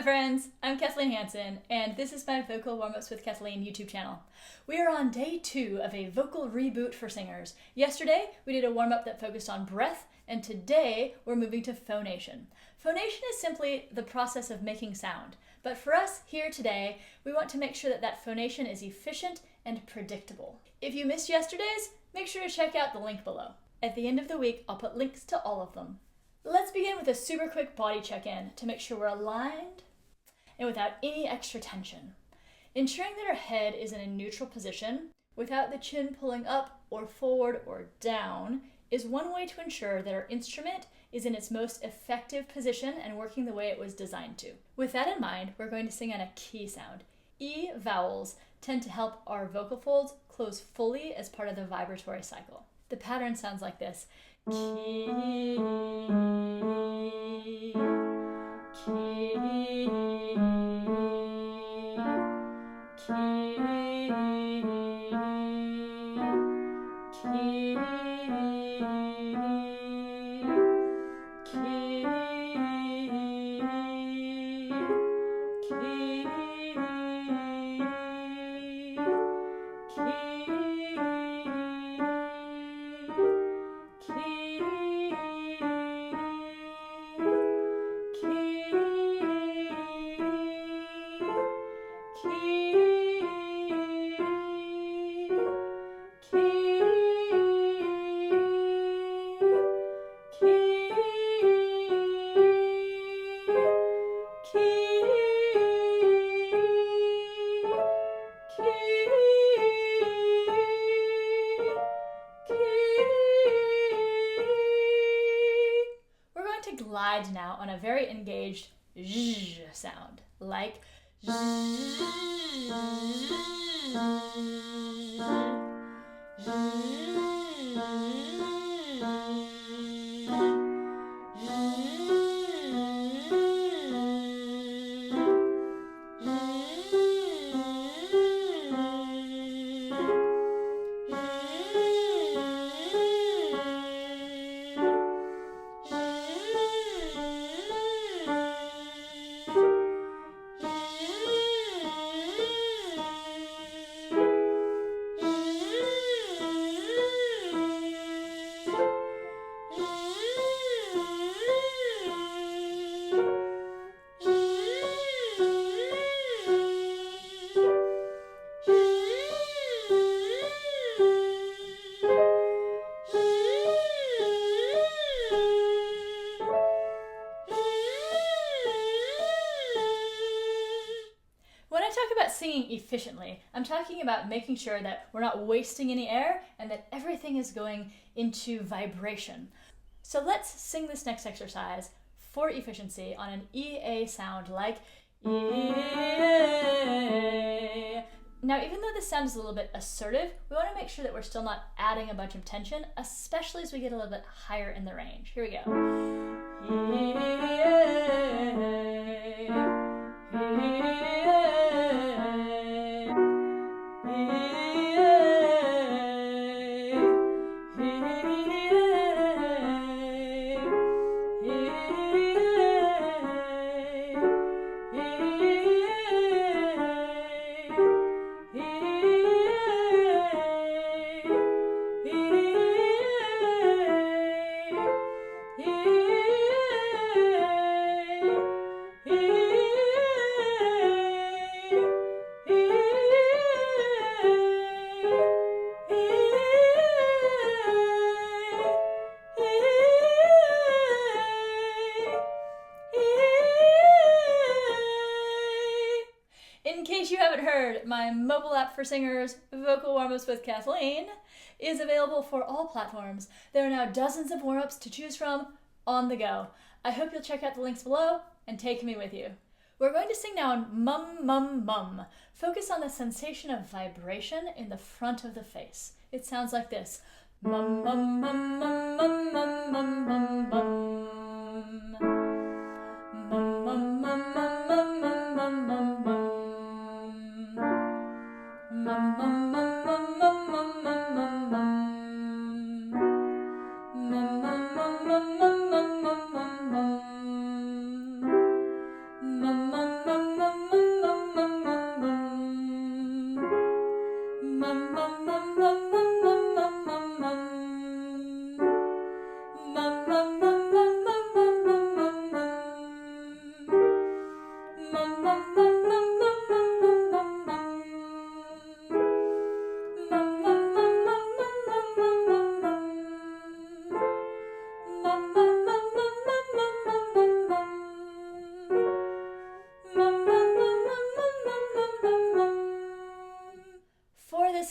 friends, I'm Kathleen Hansen, and this is my Vocal Warmups with Kathleen YouTube channel. We are on day 2 of a vocal reboot for singers. Yesterday, we did a warm-up that focused on breath, and today we're moving to phonation. Phonation is simply the process of making sound, but for us here today, we want to make sure that that phonation is efficient and predictable. If you missed yesterday's, make sure to check out the link below. At the end of the week, I'll put links to all of them. Let's begin with a super quick body check-in to make sure we're aligned and without any extra tension. Ensuring that our head is in a neutral position without the chin pulling up or forward or down is one way to ensure that our instrument is in its most effective position and working the way it was designed to. With that in mind, we're going to sing on a key sound. E vowels tend to help our vocal folds close fully as part of the vibratory cycle. The pattern sounds like this. Key, key, key, key, glide now on a very engaged zh sound, like singing efficiently. I'm talking about making sure that we're not wasting any air and that everything is going into vibration. So let's sing this next exercise for efficiency on an EA sound like EA. Now, even though this sound is a little bit assertive, we want to make sure that we're still not adding a bunch of tension, especially as we get a little bit higher in the range. Here we go. In case you haven't heard, my mobile app for singers, Vocal Warmups with Kathleen, is available for all platforms. There are now dozens of warm-ups to choose from on the go. I hope you'll check out the links below and take me with you. We're going to sing now on mum, mum, mum. Focus on the sensation of vibration in the front of the face. It sounds like this. Mum, mum, mum, mum, mum, mum, mum, mum, mum. Mum, mum, mum, mum, mum, mum, mum, mum, mum. Mum, mum, mum, mum, mum, mum, mum, mum, mum. Mum, mum, mum, mum, mum, mum, mum, mum. Mum, mum,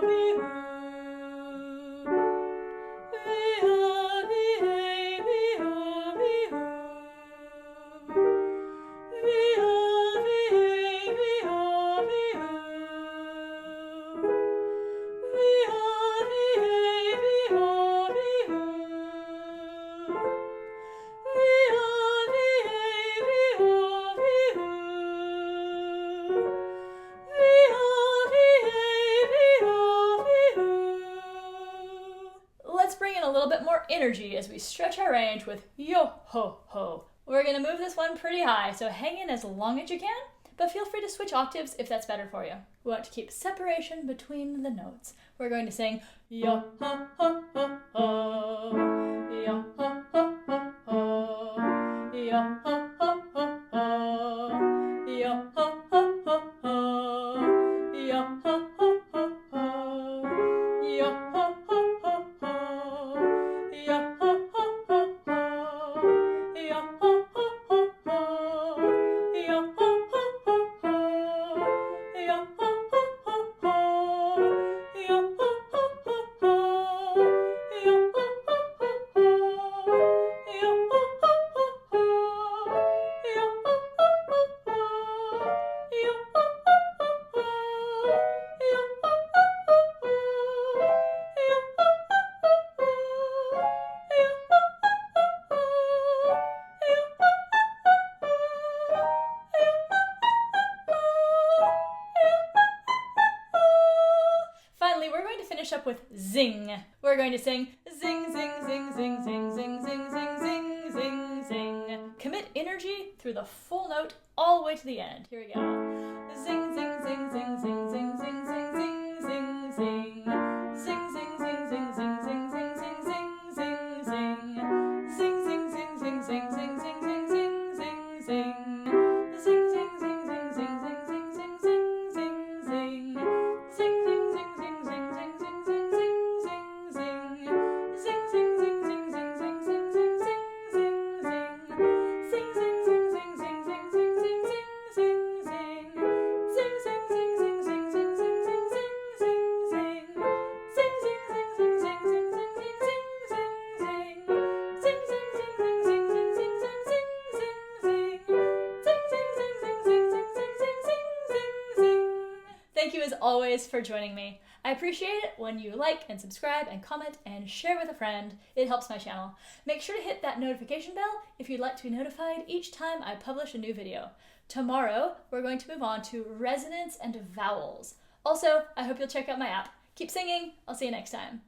vi, hu. Vi, a, vi, a, vi, o. energy as we stretch our range with yo-ho-ho. We're going to move this one pretty high, so hang in as long as you can, but feel free to switch octaves if that's better for you. We want to keep separation between the notes. We're going to sing yo-ho-ho-ho-ho, yo-ho-ho-ho-ho, yo-ho-ho-ho-ho, yo-ho-ho-ho-ho, yo-ho-ho-ho-ho, yo-ho-ho-ho-ho, Finally, we're going to finish up with zing. We're going to sing zing, zing, zing, zing, zing, zing, zing, zing, zing, zing, zing. Commit energy through the full note all the way to the end. Here we go. Zing, zing, zing, zing, zing, zing, zing, zing, zing, zing, zing. Zing, zing, zing, zing, zing, zing, zing, zing, zing, zing, zing. Zing, zing, zing, zing, zing, zing, zing, zing, zing, zing, zing. Zing, zing, zing, zing, zing, zing, zing, zing, zing, zing, zing. Zing, zing, zing, zing, zing, zing, zing, zing, zing, zing, zing. Zing, zing, zing, zing, zing, zing, zing, zing, zing, zing, zing. Zing, zing, zing, zing, zing, zing, zing, zing, zing, zing, zing. Zing, zing, zing, zing, zing, zing, zing, zing, zing, zing, zing. Zing, zing, zing, zing, zing, zing, zing, zing, zing, zing, zing. Zing, zing, zing, zing, zing, zing, zing, zing, zing. Thank you as always for joining me. I appreciate it when you like and subscribe and comment and share with a friend. It helps my channel. Make sure to hit that notification bell if you'd like to be notified each time I publish a new video. Tomorrow, we're going to move on to resonance and vowels. Also, I hope you'll check out my app. Keep singing. I'll see you next time.